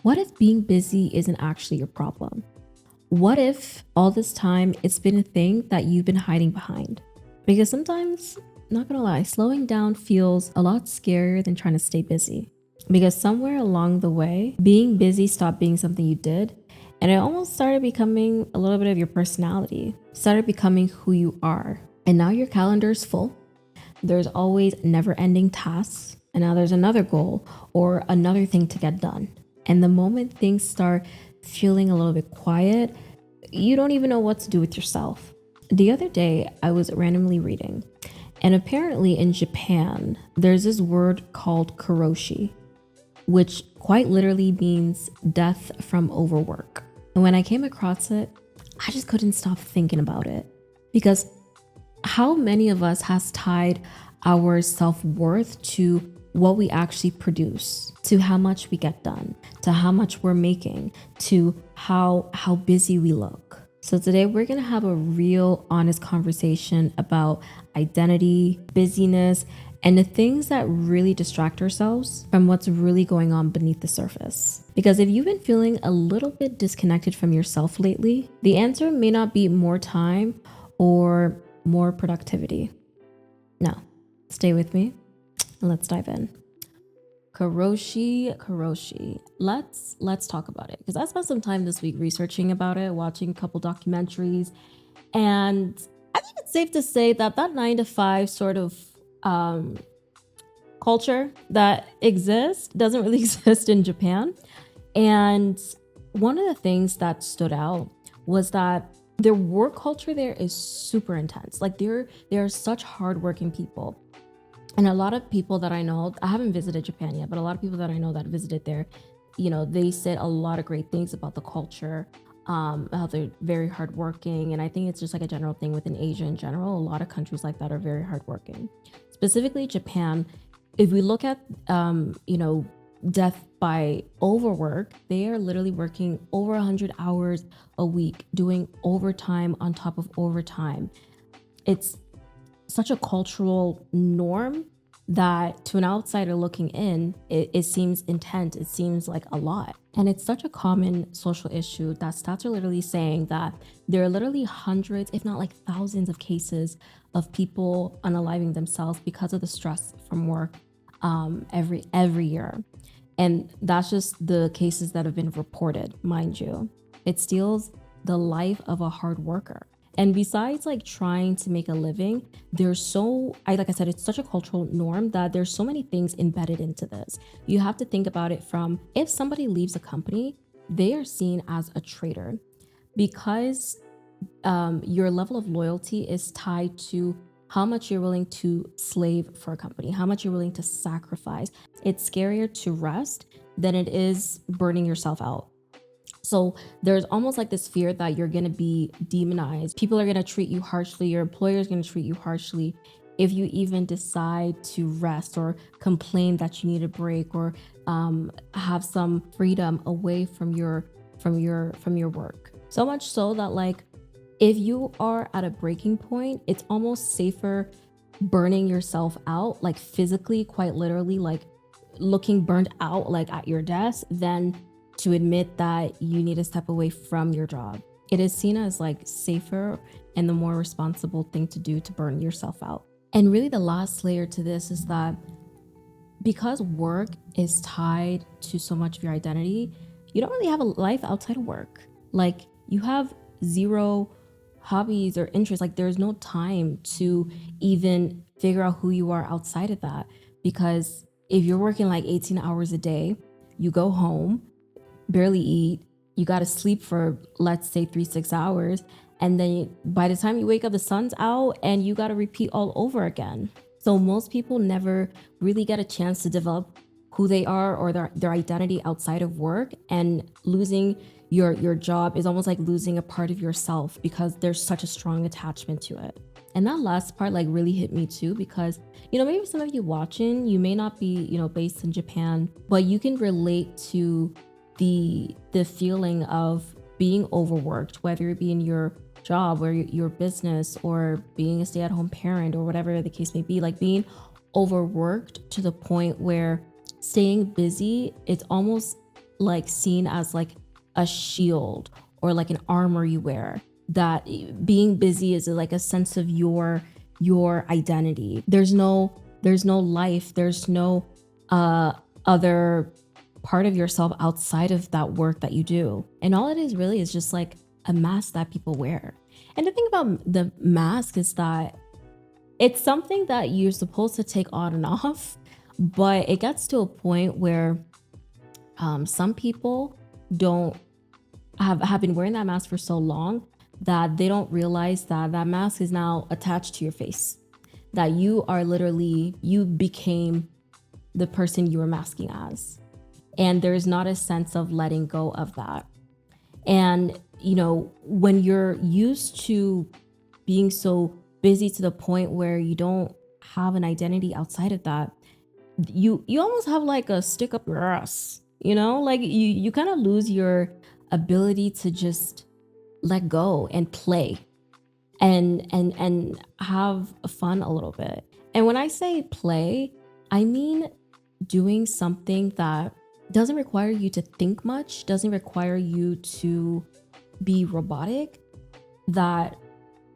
What if being busy isn't actually your problem? What if all this time it's been a thing that you've been hiding behind? Because sometimes, not gonna lie, slowing down feels a lot scarier than trying to stay busy. Because somewhere along the way, being busy stopped being something you did, and it almost started becoming a little bit of your personality, started becoming who you are. And now your calendar is full. There's always never ending tasks, and now there's another goal or another thing to get done. And the moment things start feeling a little bit quiet, you don't even know what to do with yourself. The other day, I was randomly reading, and apparently in Japan, there's this word called karoshi, which quite literally means death from overwork. And when I came across it, I just couldn't stop thinking about it. Because how many of us has tied our self-worth to what we actually produce, to how much we get done, to how much we're making, to how busy we look? So today we're going to have a real honest conversation about identity, busyness, and the things that really distract ourselves from what's really going on beneath the surface. Because if you've been feeling a little bit disconnected from yourself lately, the answer may not be more time or more productivity. No, stay with me and let's dive in. Karoshi. Let's talk about it, because I spent some time this week researching about it, watching a couple documentaries, and I think it's safe to say that 9 to 5 sort of culture that exists doesn't really exist in Japan. And one of the things that stood out was that their work culture there is super intense. Like they are such hardworking people. And a lot of people that I know, I haven't visited Japan yet, but a lot of people that I know that visited there, they said a lot of great things about the culture, how they're very hardworking. And I think it's just like a general thing within Asia in general. A lot of countries like that are very hardworking. Specifically Japan, if we look at, death by overwork, they are literally working over 100 hours a week, doing overtime on top of overtime. It's such a cultural norm that to an outsider looking in, it seems intense. It seems like a lot. And it's such a common social issue that stats are literally saying that there are literally hundreds, if not like thousands of cases of people unaliving themselves because of the stress from work every year. And that's just the cases that have been reported, mind you. It steals the life of a hard worker. And besides like trying to make a living, like I said, it's such a cultural norm that there's so many things embedded into this. You have to think about it from, if somebody leaves a company, they are seen as a traitor, because your level of loyalty is tied to how much you're willing to slave for a company, how much you're willing to sacrifice. It's scarier to rest than it is burning yourself out. So there's almost like this fear that you're going to be demonized. People are going to treat you harshly. Your employer is going to treat you harshly if you even decide to rest or complain that you need a break, or have some freedom away from your work. So much so that like, if you are at a breaking point, it's almost safer burning yourself out, like physically, quite literally, like looking burnt out, like at your desk, than to admit that you need to step away from your job. It is seen as like safer and the more responsible thing to do to burn yourself out. And really the last layer to this is that because work is tied to so much of your identity, you don't really have a life outside of work. Like you have zero hobbies or interests. Like there's no time to even figure out who you are outside of that. Because if you're working like 18 hours a day, you go home, barely eat, you got to sleep for, let's say 3-6 hours. And then by the time you wake up, the sun's out and you got to repeat all over again. So most people never really get a chance to develop who they are or their identity outside of work, and losing your job is almost like losing a part of yourself because there's such a strong attachment to it. And that last part like really hit me too, because maybe some of you watching, you may not be based in Japan, but you can relate to the feeling of being overworked, whether it be in your job or your business, or being a stay-at-home parent, or whatever the case may be. Like being overworked to the point where staying busy, it's almost like seen as like a shield or like an armor you wear, that being busy is like a sense of your identity. There's no life, there's no other part of yourself outside of that work that you do. And all it is really is just like a mask that people wear. And the thing about the mask is that it's something that you're supposed to take on and off, but it gets to a point where some people don't have been wearing that mask for so long that they don't realize that that mask is now attached to your face, that you became the person you were masking as, and there's not a sense of letting go of that. And when you're used to being so busy to the point where you don't have an identity outside of that, you almost have like a stick up your ass, like you kind of lose your ability to just let go and play and have fun a little bit. And when I say play, I mean doing something that doesn't require you to think much, doesn't require you to be robotic, that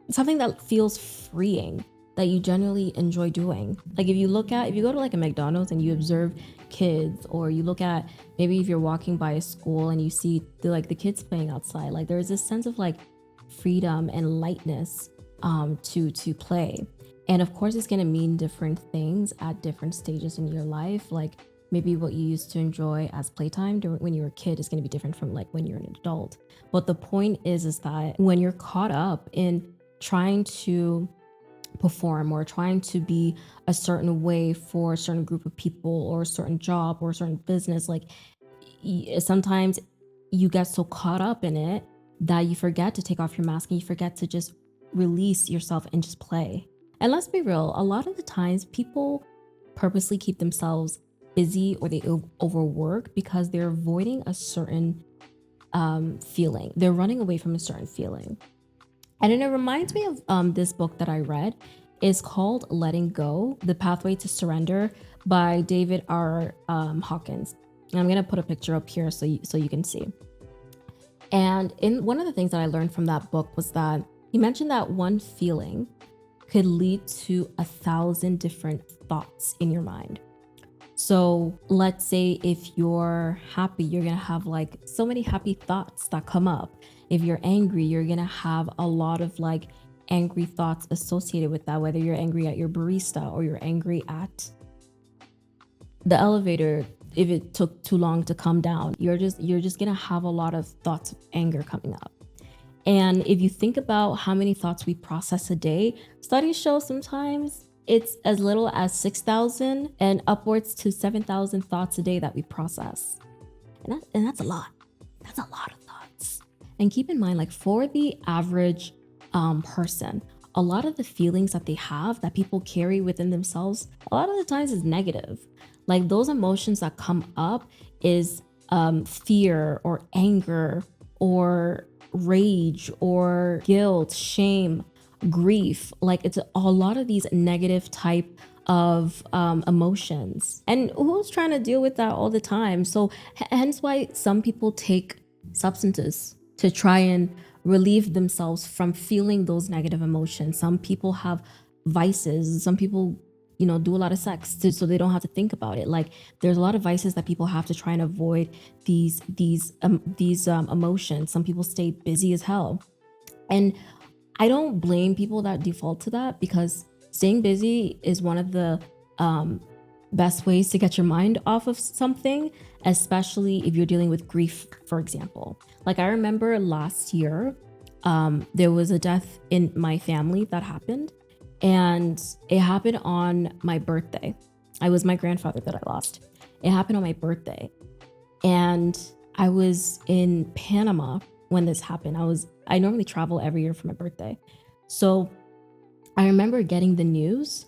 something that feels freeing, that you genuinely enjoy doing. Like if you go to like a McDonald's and you observe kids, or you look at, maybe if you're walking by a school and you see the kids playing outside, like there's this sense of like freedom and lightness to play. And of course it's going to mean different things at different stages in your life. Like maybe what you used to enjoy as playtime when you were a kid is going to be different from like when you're an adult. But the point is that when you're caught up in trying to perform or trying to be a certain way for a certain group of people or a certain job or a certain business, like sometimes you get so caught up in it that you forget to take off your mask and you forget to just release yourself and just play. And let's be real, a lot of the times people purposely keep themselves busy or they overwork because they're avoiding a certain feeling. They're running away from a certain feeling. And it reminds me of this book that I read. It's called Letting Go, The Pathway to Surrender by David R. Hawkins. And I'm going to put a picture up here so you can see. And in one of the things that I learned from that book was that he mentioned that one feeling could lead to 1,000 different thoughts in your mind. So let's say if you're happy, you're going to have like so many happy thoughts that come up. If you're angry, you're going to have a lot of like angry thoughts associated with that, whether you're angry at your barista or you're angry at the elevator if it took too long to come down. You're just going to have a lot of thoughts of anger coming up. And if you think about how many thoughts we process a day, studies show sometimes it's as little as 6,000 and upwards to 7,000 thoughts a day that we process. And that's a lot. That's a lot of thoughts. And keep in mind, like for the average person, a lot of the feelings that they have, that people carry within themselves, a lot of the times is negative. Like those emotions that come up is fear or anger or rage or guilt, shame, grief. Like it's a lot of these negative type of emotions. And who's trying to deal with that all the time? So hence why some people take substances to try and relieve themselves from feeling those negative emotions. Some people have vices. Some people, do a lot of sex so they don't have to think about it. Like there's a lot of vices that people have to try and avoid these emotions. Some people stay busy as hell. And I don't blame people that default to that, because staying busy is one of the best ways to get your mind off of something, especially if you're dealing with grief, for example. Like I remember last year, there was a death in my family that happened, and it happened on my birthday. I was my grandfather that I lost. It happened on my birthday, and I was in Panama when this happened. I normally travel every year for my birthday. So I remember getting the news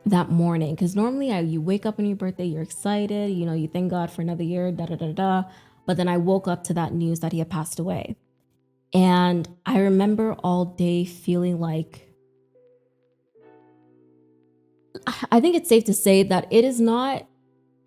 that morning, because normally you wake up on your birthday, you're excited, you thank God for another year, da da da da. But then I woke up to that news that he had passed away. And I remember all day feeling like, I think it's safe to say that it is not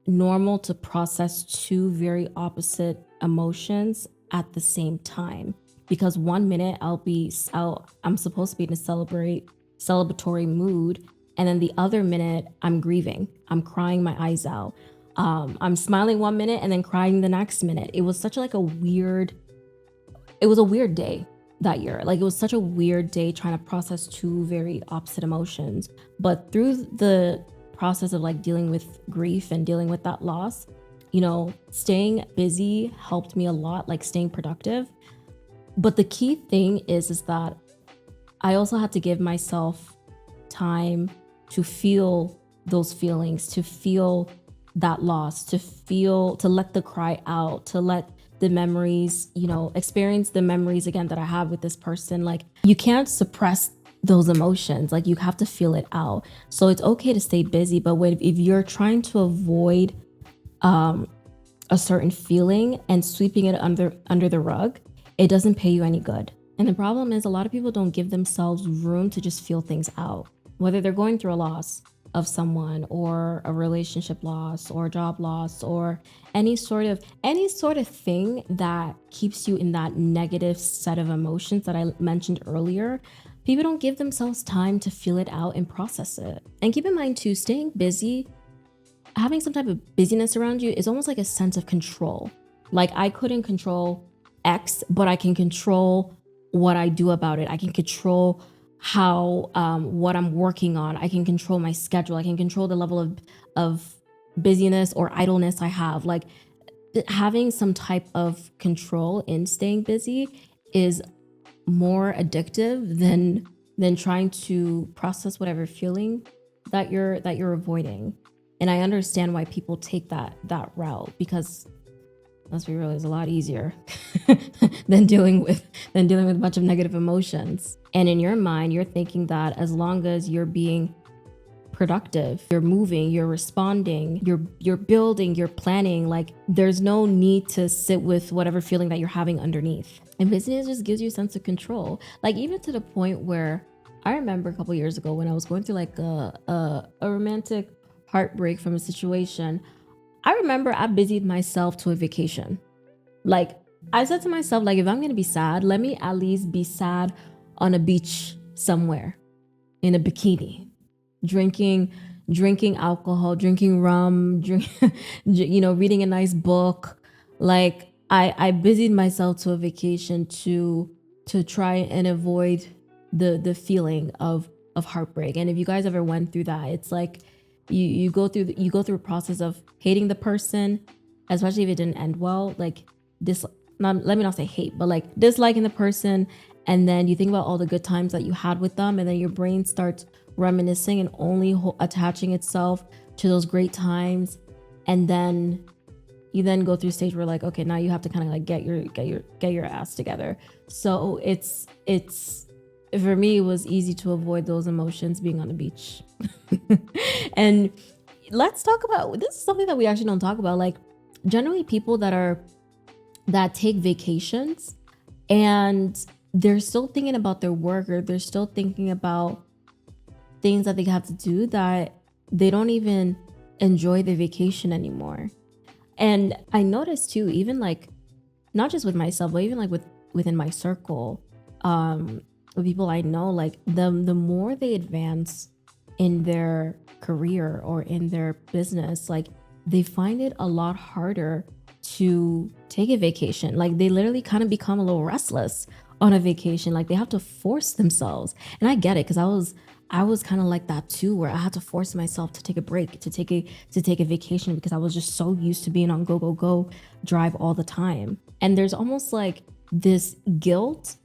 normal to process two very opposite emotions at the same time, because one minute I'm supposed to be in a celebratory mood, and then the other minute I'm grieving, I'm crying my eyes out. I'm smiling one minute and then crying the next minute. It was such like a weird it was a weird day that year. Like it was such a weird day trying to process two very opposite emotions. But through the process of like dealing with grief and dealing with that loss, staying busy helped me a lot, like staying productive. But the key thing is that I also had to give myself time to feel those feelings, to feel that loss, to let the cry out, to let the memories, experience the memories again that I have with this person. Like you can't suppress those emotions. Like you have to feel it out. So it's okay to stay busy, but if you're trying to avoid a certain feeling and sweeping it under the rug, it doesn't pay you any good. And the problem is a lot of people don't give themselves room to just feel things out, whether they're going through a loss of someone or a relationship loss or a job loss or any sort of thing that keeps you in that negative set of emotions that I mentioned earlier. People don't give themselves time to feel it out and process it. And keep in mind too, staying busy, having some type of busyness around you is almost like a sense of control. Like I couldn't control X, but I can control what I do about it. I can control how what I'm working on. I can control my schedule. I can control the level of busyness or idleness I have. Like having some type of control in staying busy is more addictive than trying to process whatever feeling that you're avoiding. And I understand why people take that route, because let's be real, it's a lot easier than dealing with a bunch of negative emotions. And in your mind, you're thinking that as long as you're being productive, you're moving, you're responding, you're building, you're planning, like there's no need to sit with whatever feeling that you're having underneath. And busyness just gives you a sense of control. Like even to the point where I remember a couple years ago when I was going through like a romantic heartbreak from a situation. I remember I busied myself to a vacation. Like I said to myself, like if I'm gonna be sad, let me at least be sad on a beach somewhere in a bikini, drinking alcohol, drinking rum, reading a nice book. Like I busied myself to a vacation to try and avoid the feeling of heartbreak. And if you guys ever went through that, it's like you go through a process of hating the person, especially if it didn't end well, like let me not say hate, but like disliking the person. And then you think about all the good times that you had with them, and then your brain starts reminiscing and only attaching itself to those great times. And then you then go through a stage where like, okay, now you have to kind of like get your ass together. So it's for me, it was easy to avoid those emotions being on the beach. And let's talk about, this is something that we actually don't talk about. Like generally people that take vacations and they're still thinking about their work, or they're still thinking about things that they have to do, that they don't even enjoy the vacation anymore. And I noticed too, even like not just with myself, but even like within my circle, with people I know, like the more they advance in their career or in their business, like they find it a lot harder to take a vacation. Like they literally kind of become a little restless on a vacation. Like they have to force themselves. And I get it, because I was kind of like that too, where I had to force myself to take a break, to take a vacation, because I was just so used to being on go drive all the time. And there's almost like this guilt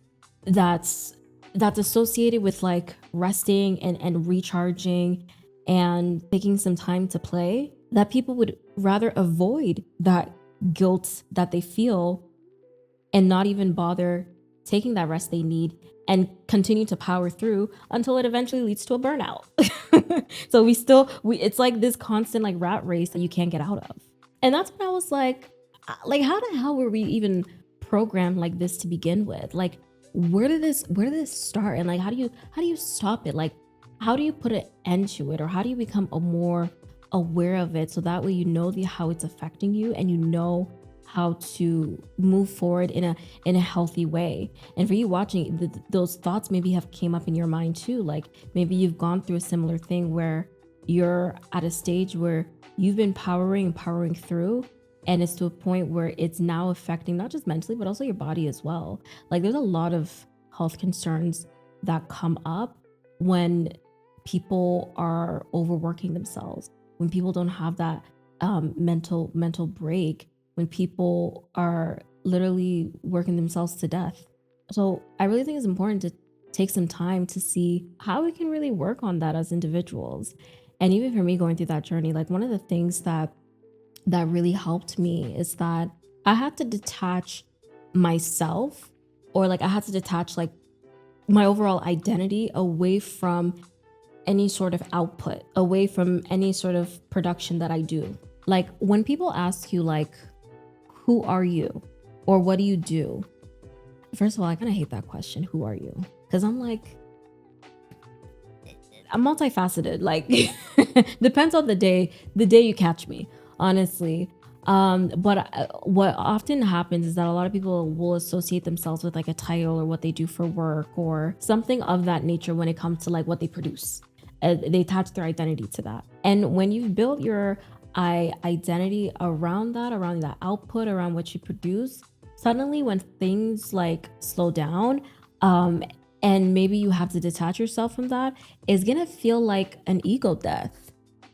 that's associated with like resting and recharging and taking some time to play, that people would rather avoid that guilt that they feel and not even bother taking that rest they need and continue to power through until it eventually leads to a burnout. So it's like this constant like rat race that you can't get out of. And that's when I was like how the hell were we even programmed like this to begin with? Like where did this start? And like how do you stop it? Like how do you put an end to it? Or how do you become a more aware of it, so that way you know how it's affecting you, and you know how to move forward in a healthy way. And for you watching, those thoughts maybe have came up in your mind too. Like maybe you've gone through a similar thing where you're at a stage where you've been powering and powering through, and it's to a point where it's now affecting not just mentally but also your body as well. Like there's a lot of health concerns that come up when people are overworking themselves, when people don't have that mental break, when people are literally working themselves to death. So I really think it's important to take some time to see how we can really work on that as individuals. And even for me going through that journey, like one of the things that really helped me is that I had to detach myself, or like I had to detach like my overall identity away from any sort of output, away from any sort of production that I do. Like when people ask you like, who are you? Or what do you do? First of all, I kind of hate that question, who are you? Because I'm like, I'm multifaceted. Like depends on the day you catch me, honestly. But what often happens is that a lot of people will associate themselves with like a title or what they do for work or something of that nature when it comes to like what they produce. They attach their identity to that. And when you've built your identity around that output, around what you produce, suddenly when things like slow down, and maybe you have to detach yourself from that, it's gonna feel like an ego death.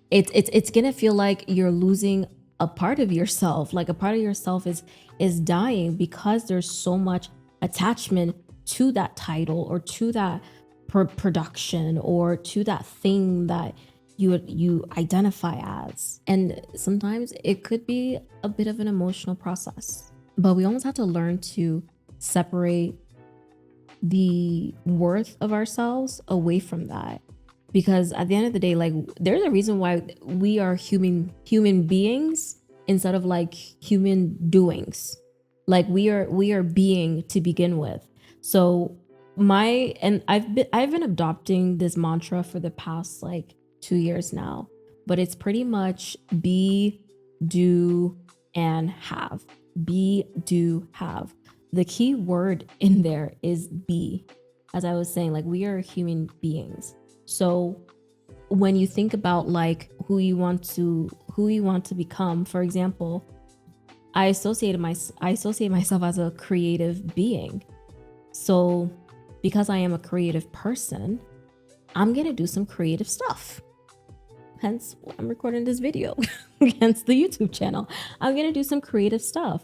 It's gonna feel like you're losing a part of yourself. Like a part of yourself is dying because there's so much attachment to that title or to that production or to that thing that you identify as. And sometimes it could be a bit of an emotional process, but we almost have to learn to separate the worth of ourselves away from that, because at the end of the day, like there's a reason why we are human beings instead of like human doings. Like we are being to begin with. So I've been adopting this mantra for the past like 2 years now, but it's pretty much be, do, and have. Be, do, have. The key word in there is be. As I was saying, like we are human beings. So when you think about like who you want to become, for example, I associate myself as a creative being. So because I am a creative person, I'm going to do some creative stuff. Hence, I'm recording this video, hence the YouTube channel. I'm going to do some creative stuff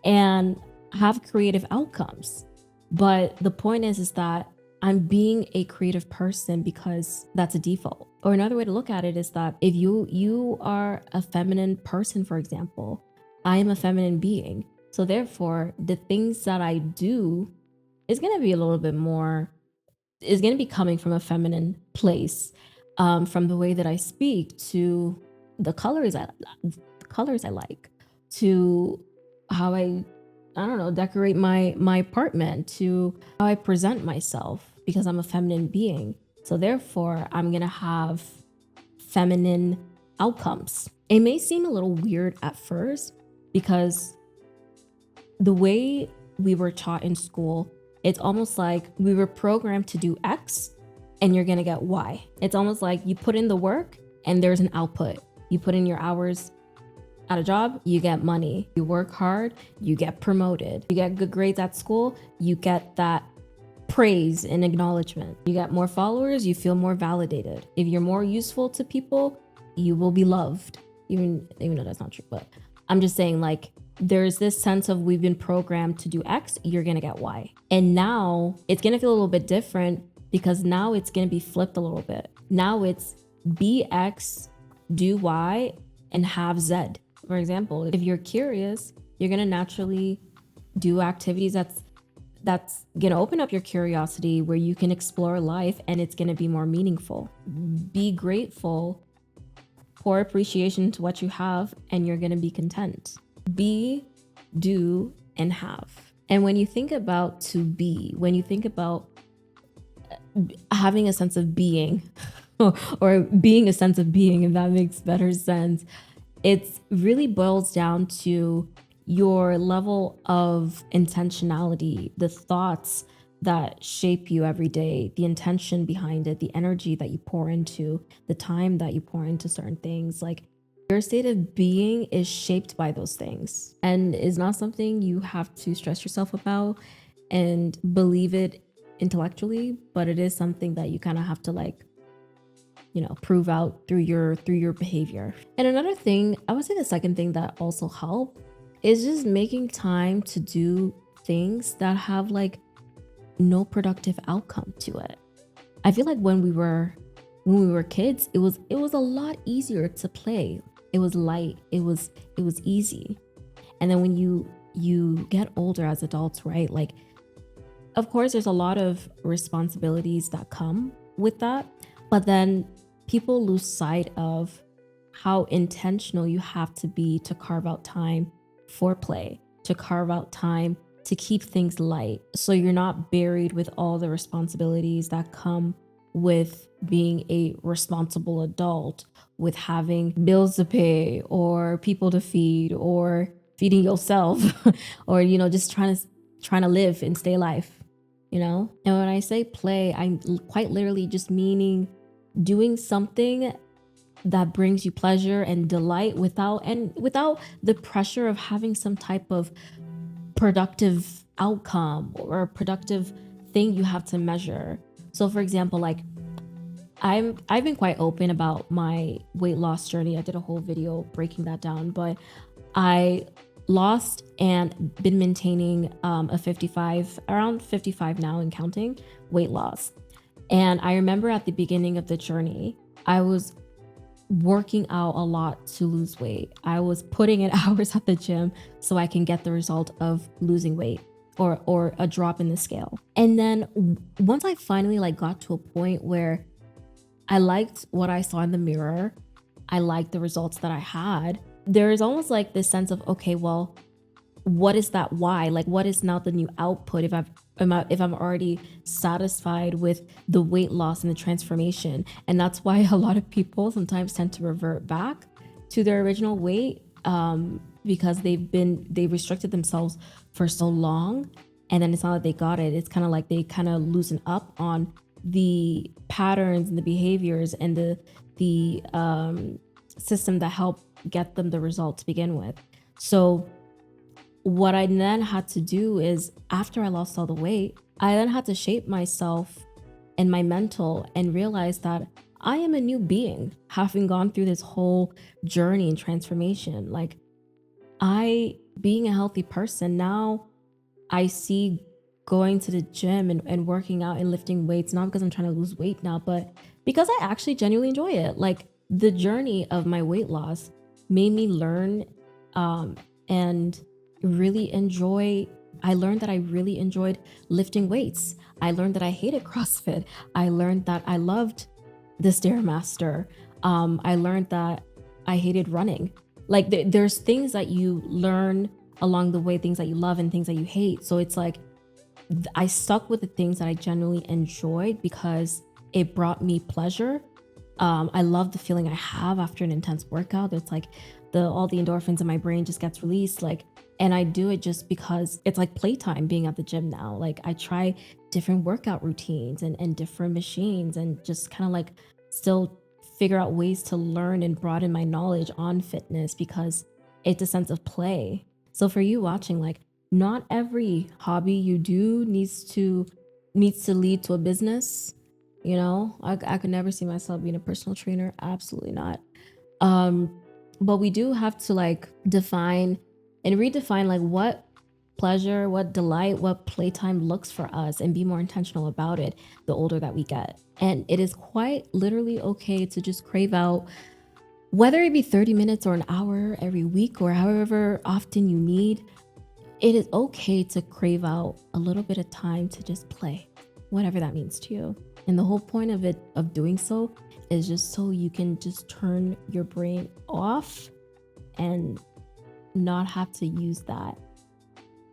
and have creative outcomes. But the point is that I'm being a creative person because that's a default. Or another way to look at it is that if you are a feminine person, for example, I am a feminine being. So therefore, the things that I do is going to be a little bit more, is going to be coming from a feminine place, from the way that I speak to the colors I like, to how I don't know, decorate my apartment, to how I present myself, because I'm a feminine being. So therefore, I'm going to have feminine outcomes. It may seem a little weird at first because the way we were taught in school, it's almost like we were programmed to do X and you're going to get Y. It's almost like you put in the work and there's an output. You put in your hours at a job, you get money. You work hard, you get promoted. You get good grades at school, you get that praise and acknowledgement. You get more followers, you feel more validated. If you're more useful to people, you will be loved. Even though that's not true, but I'm just saying, like, there's this sense of we've been programmed to do X, you're gonna get Y. And now it's gonna feel a little bit different because now it's gonna be flipped a little bit. Now it's be X, do Y, and have Z. For example, if you're curious, you're gonna naturally do activities that's gonna open up your curiosity, where you can explore life and it's gonna be more meaningful. Be grateful, pour appreciation to what you have, and you're gonna be content. Be, do, and have. And when you think about to be, when you think about having a sense of being, or being a sense of being, if that makes better sense. It really boils down to your level of intentionality, the thoughts that shape you every day, the intention behind it, the energy that you pour into, the time that you pour into certain things. Like your state of being is shaped by those things and is not something you have to stress yourself about and believe it intellectually, but it is something that you kind of have to like, prove out through your behavior. And another thing, I would say the second thing that also help is just making time to do things that have like no productive outcome to it. I feel like when we were kids, it was a lot easier to play. It was light, it was easy. And then when you get older as adults, right? Like of course there's a lot of responsibilities that come with that, but then people lose sight of how intentional you have to be to carve out time for play, to carve out time to keep things light so you're not buried with all the responsibilities that come with being a responsible adult, with having bills to pay or people to feed or feeding yourself or just trying to live and stay alive. And when I say play, I'm quite literally just meaning doing something that brings you pleasure and delight without the pressure of having some type of productive outcome or a productive thing you have to measure. So for example, like I've been quite open about my weight loss journey. I did a whole video breaking that down, but I lost and been maintaining a 55, around 55 now and counting, weight loss. And I remember at the beginning of the journey, I was working out a lot to lose weight. I was putting in hours at the gym so I can get the result of losing weight or a drop in the scale. And then once I finally like got to a point where I liked what I saw in the mirror, I liked the results that I had, there is almost like this sense of, okay, well, what is that why? Like what is now the new output if I'm already satisfied with the weight loss and the transformation? And that's why a lot of people sometimes tend to revert back to their original weight, because they've restricted themselves for so long, and then it's not that they got it. It's kind of like they kind of loosen up on the patterns and the behaviors and the system that help get them the result to begin with. So what I then had to do is, after I lost all the weight, I then had to shape myself and my mental and realize that I am a new being, having gone through this whole journey and transformation. Like being a healthy person, now I see going to the gym and working out and lifting weights, not because I'm trying to lose weight now, but because I actually genuinely enjoy it. Like the journey of my weight loss made me learn and really enjoy. I learned that I really enjoyed lifting weights. I learned that I hated CrossFit. I learned that I loved the Stairmaster. I learned that I hated running. Like there's things that you learn along the way, things that you love and things that you hate. So it's like I stuck with the things that I genuinely enjoyed because it brought me pleasure. I love the feeling I have after an intense workout. It's like all the endorphins in my brain just gets released. Like, and I do it just because it's like playtime being at the gym now. Like I try different workout routines and different machines and just kind of like still figure out ways to learn and broaden my knowledge on fitness because it's a sense of play. So for you watching, like not every hobby you do needs to lead to a business. I could never see myself being a personal trainer. Absolutely not. But we do have to like define and redefine like what pleasure, what delight, what playtime looks for us and be more intentional about it the older that we get. And it is quite literally okay to just crave out, whether it be 30 minutes or an hour every week or however often you need. It is okay to crave out a little bit of time to just play, whatever that means to you. And the whole point of doing so is just so you can just turn your brain off and not have to use that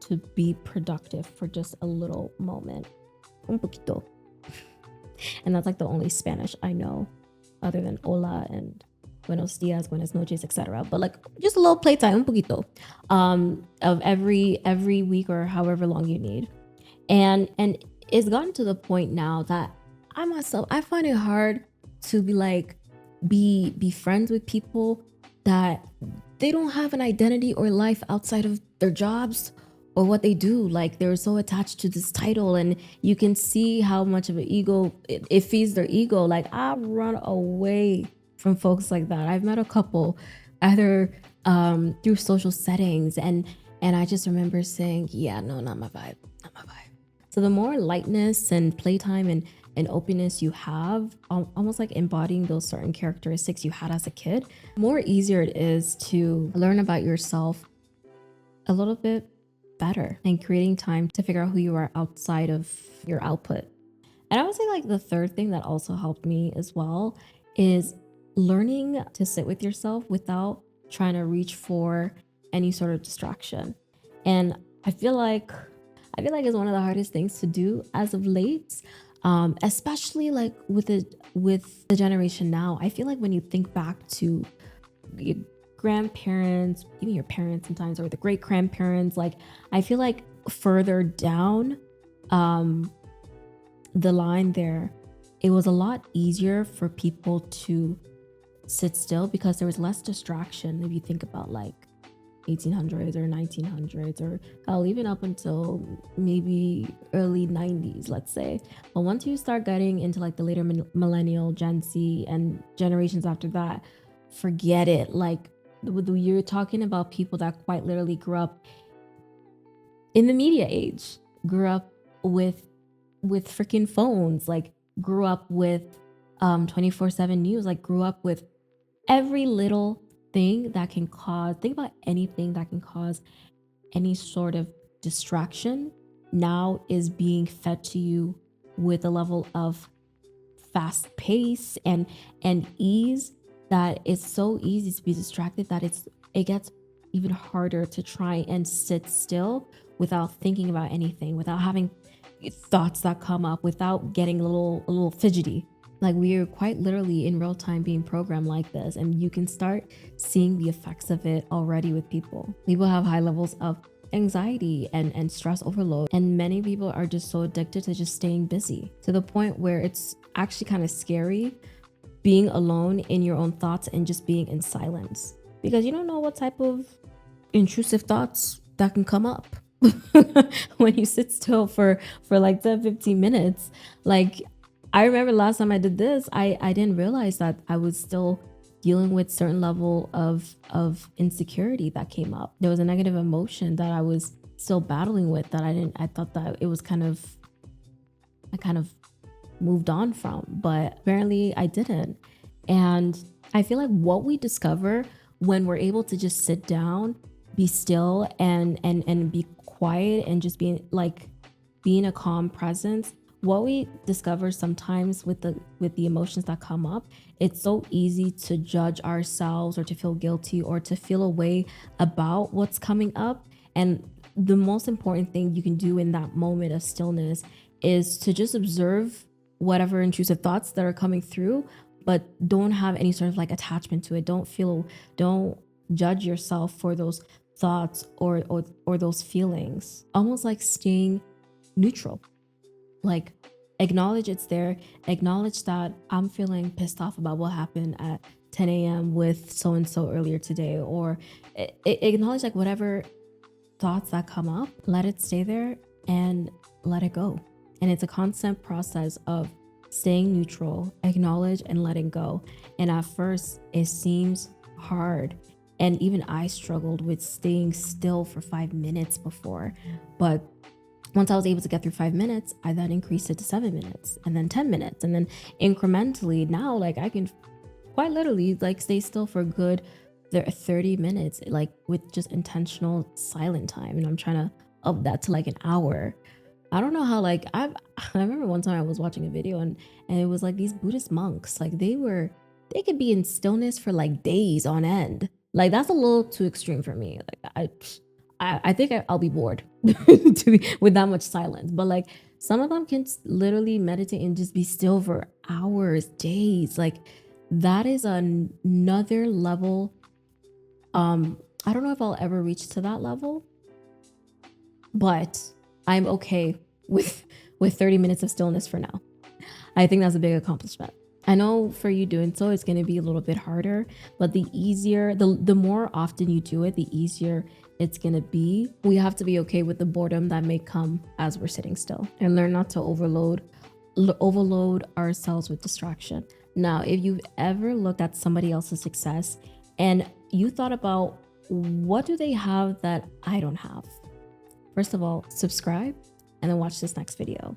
to be productive for just a little moment. Un poquito. And that's like the only Spanish I know. other than hola and buenos dias, buenas noches, etc. But like just a little playtime, un poquito, of every week or however long you need. And it's gotten to the point now that I myself, I find it hard to be like be friends with people that they don't have an identity or life outside of their jobs or what they do. Like they're so attached to this title, and you can see how much of an ego it feeds their ego. Like I run away from folks like that. I've met a couple either through social settings, and I just remember saying, yeah, no, not my vibe, not my vibe. So the more lightness and playtime and openness you have, almost like embodying those certain characteristics you had as a kid, more easier it is to learn about yourself a little bit better and creating time to figure out who you are outside of your output. And I would say like the third thing that also helped me as well is learning to sit with yourself without trying to reach for any sort of distraction. And I feel like it's one of the hardest things to do as of late, especially like with the generation now. I feel like when you think back to your grandparents, even your parents sometimes, or the great grandparents, like I feel like further down the line there, it was a lot easier for people to sit still because there was less distraction. If you think about like 1800s or 1900s, or hell, even up until maybe early 90s, let's say. But once you start getting into like the later millennial, Gen Z, and generations after that, forget it. Like you're talking about people that quite literally grew up in the media age, grew up with freaking phones, like grew up with 24/7 news, like grew up with every little thing that can cause, think about anything that can cause any sort of distraction now is being fed to you with a level of fast pace and ease that it's so easy to be distracted that it gets even harder to try and sit still without thinking about anything, without having thoughts that come up, without getting a little fidgety. Like we are quite literally in real time being programmed like this, and you can start seeing the effects of it already with people. People have high levels of anxiety and stress overload, and many people are just so addicted to just staying busy to the point where it's actually kind of scary being alone in your own thoughts and just being in silence, because you don't know what type of intrusive thoughts that can come up when you sit still for like 10-15 minutes. Like I remember last time I did this, I didn't realize that I was still dealing with certain level of insecurity that came up. There was a negative emotion that I was still battling with that I thought that it was I kind of moved on from, but apparently I didn't. And I feel like what we discover when we're able to just sit down, be still, and be quiet, and just being a calm presence, what we discover sometimes with the emotions that come up, it's so easy to judge ourselves or to feel guilty or to feel a way about what's coming up. And the most important thing you can do in that moment of stillness is to just observe whatever intrusive thoughts that are coming through, but don't have any sort of like attachment to it. Don't judge yourself for those thoughts or those feelings. Almost like staying neutral. Like acknowledge it's there, acknowledge that I'm feeling pissed off about what happened at 10 a.m. with so and so earlier today, or acknowledge like whatever thoughts that come up, let it stay there and let it go. And it's a constant process of staying neutral, acknowledge and letting go. And at first it seems hard, and even I struggled with staying still for 5 minutes before, but once I was able to get through 5 minutes, I then increased it to 7 minutes, and then 10 minutes. And then incrementally now, like I can quite literally like stay still for a good 30 minutes, like with just intentional silent time. And I'm trying to up that to like an hour. I don't know how, like I remember one time I was watching a video and it was like these Buddhist monks, like they could be in stillness for like days on end. Like that's a little too extreme for me. Like I think I'll be bored with that much silence. But like some of them can literally meditate and just be still for hours, days. Like that is another level. I don't know if I'll ever reach to that level, but I'm okay with 30 minutes of stillness for now. I think that's a big accomplishment. I know for you doing so, it's going to be a little bit harder, but the easier, the more often you do it, the easier it's going to be. We have to be okay with the boredom that may come as we're sitting still, and learn not to overload ourselves with distraction. Now, if you've ever looked at somebody else's success and you thought about, what do they have that I don't have? First of all, subscribe and then watch this next video,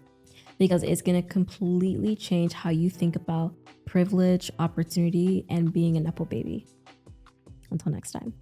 because it's going to completely change how you think about privilege, opportunity, and being a Nepo baby. Until next time.